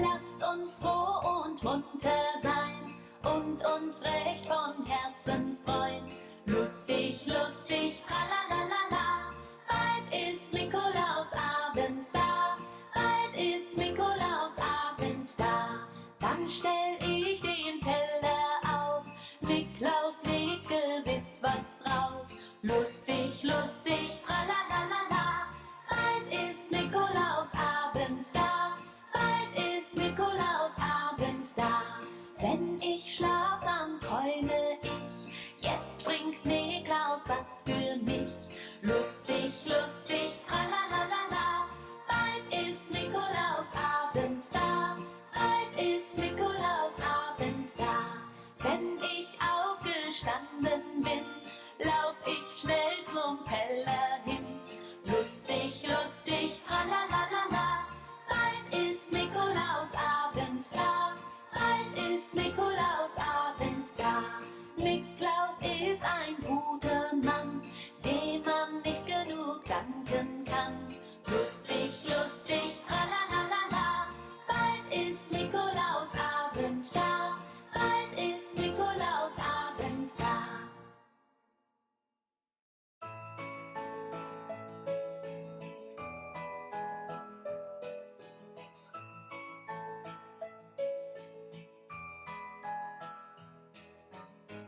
Lasst uns froh und munter sein und uns recht von Herzen freuen. Lustig, lustig, tralalala, bald ist Nikolausabend da, bald ist Nikolausabend da. Dann stell ich den Teller auf, Niklaus legt gewiss was drauf. Lustig, lustig, tralalala, bald ist Nikolausabend da, bald ist Nikolausabend da. Wenn ich schlaf, dann träume ich, jetzt bringt Niklaus was für mich. Lustig, lustig, tralalala, bald ist Nikolausabend da, bald ist Nikolausabend da. Wenn ich aufgestanden bin, lauf ich schnell zum Teller hin. Lustig, lustig, tralalala, bald ist Nikolausabend da, bald ist Nikolausabend da. Niklaus ist ein guter Mann, dem man nicht genug danken kann. Lustig, lustig, tralalala, bald ist Nikolausabend da, bald ist Nikolausabend da.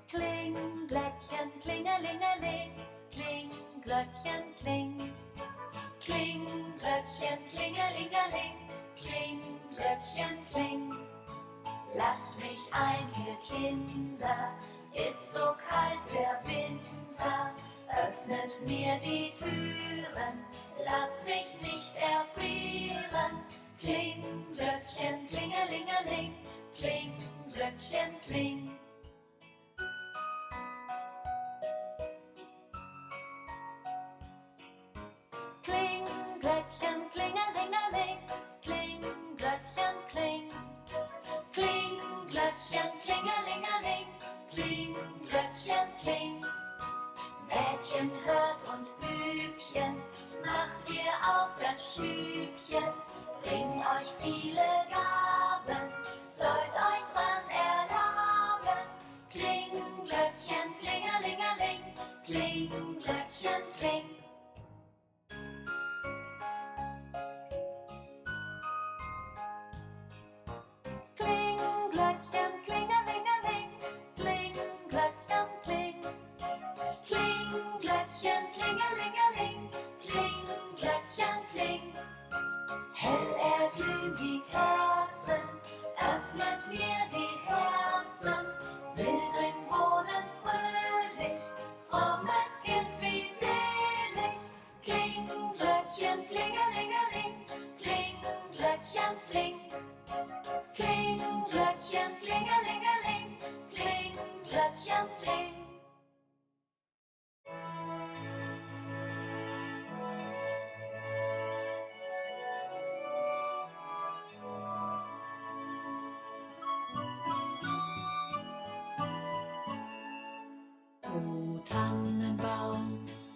Kling, Glöckchen, klingelingeling, kling, Glöckchen, kling. Kling, Glöckchen, klingelingeling, kling, Glöckchen, kling. Lasst mich ein, ihr Kinder, ist so kalt der Winter. Öffnet mir die Türen, lasst mich nicht erfrieren. Kling, Glöckchen, klingelingeling, kling, Glöckchen, kling. Kling, Glöckchen, klingelingeling, kling, Glöckchen, kling. Kling, Glöckchen, klingelingeling, kling, Glöckchen, kling. Mädchen hört und Bübchen, macht ihr auf das Stübchen. Bring euch viele Gaben, sollt euch dran erlaben. Kling, Glöckchen, klingelingeling, kling, Glöckchen, kling. Kling, Glöckchen, klingelingeling, kling, Glöckchen, kling. Kling, Glöckchen, klingelingeling, kling, Glöckchen, kling. Hell erglühen die Kerzen, öffnet mir die Herzen. Will drin wohnen fröhlich, frommes Kind wie selig. Kling, Glöckchen, klingelingeling, kling, Glöckchen, kling. Kling, Glöckchen, klingelingeling, kling, Glöckchen, kling.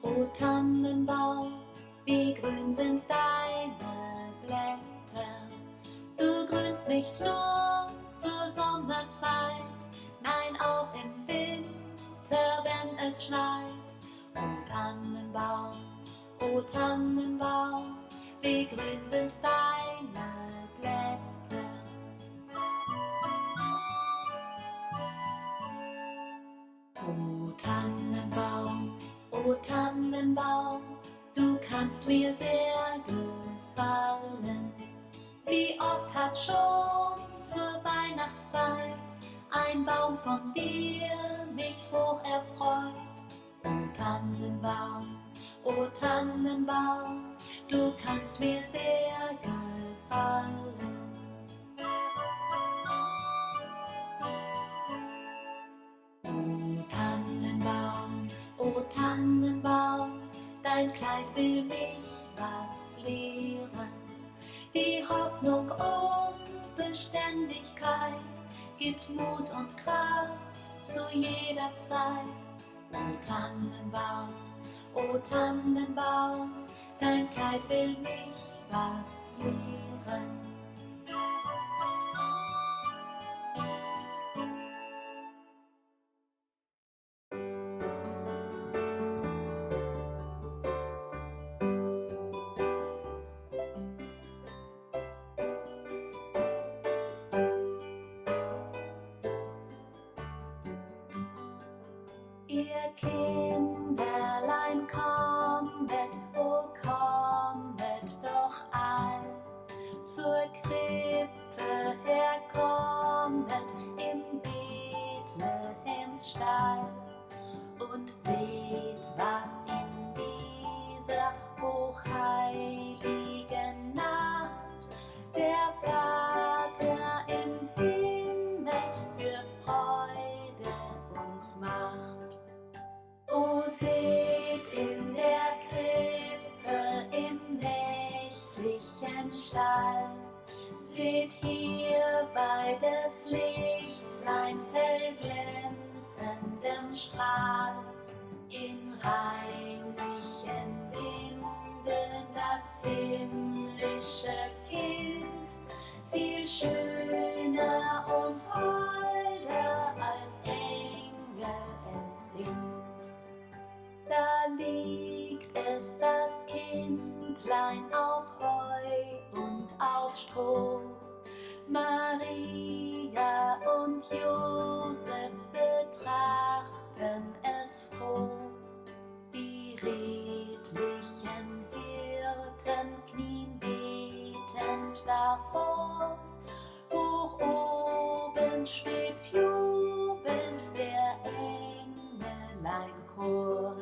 O Tannenbaum, wie grün sind deine Blätter. Du grünst nicht nur zur Sommerzeit, nein auch im Winter, wenn es schneit. O Tannenbaum, wie grün sind deine Blätter. O Tannenbaum, du kannst mir sehr gefallen. Wie oft hat schon zur Weihnachtszeit ein Baum von dir mich hoch erfreut. O Tannenbaum, du kannst mir sehr gefallen. O Tannenbaum, dein Kleid will mich was lehren. Die Hoffnung und Beständigkeit gibt Mut und Kraft zu jeder Zeit. O Tannenbaum, dein Kleid will mich was lehren. Ihr Kinderlein kommet, o kommet doch all, zur Krippe herkommet in Bethlehems Stall. Und seht, was in dieser hochheiligen Nacht der Vater im Himmel für Freude uns macht. O seht in der Krippe im nächtlichen Stall, seht hierbei des Lichtleins hell glänzendem Strahl, in reinlichen Windeln das himmlische Kind, viel schöner und holder als Engel es sind. Da liegt es, das Kindlein, auf Heu und auf Stroh. Maria und Josef betrachten es froh. Die redlichen Hirten knien betend davor. Hoch oben schwebt jubelnd der Engeleinchor.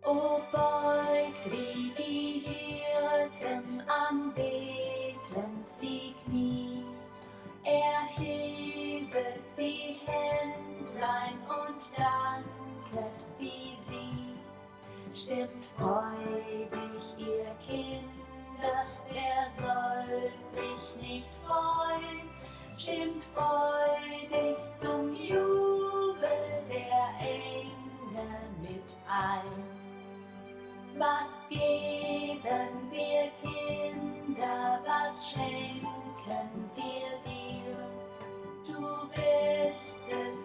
O beugt wie die Hirten anbetend die Knie, erhebet die Händlein und danket wie sie. Stimmt freudig, ihr Kinder, wer soll sich nicht freuen? Stimmt freudig,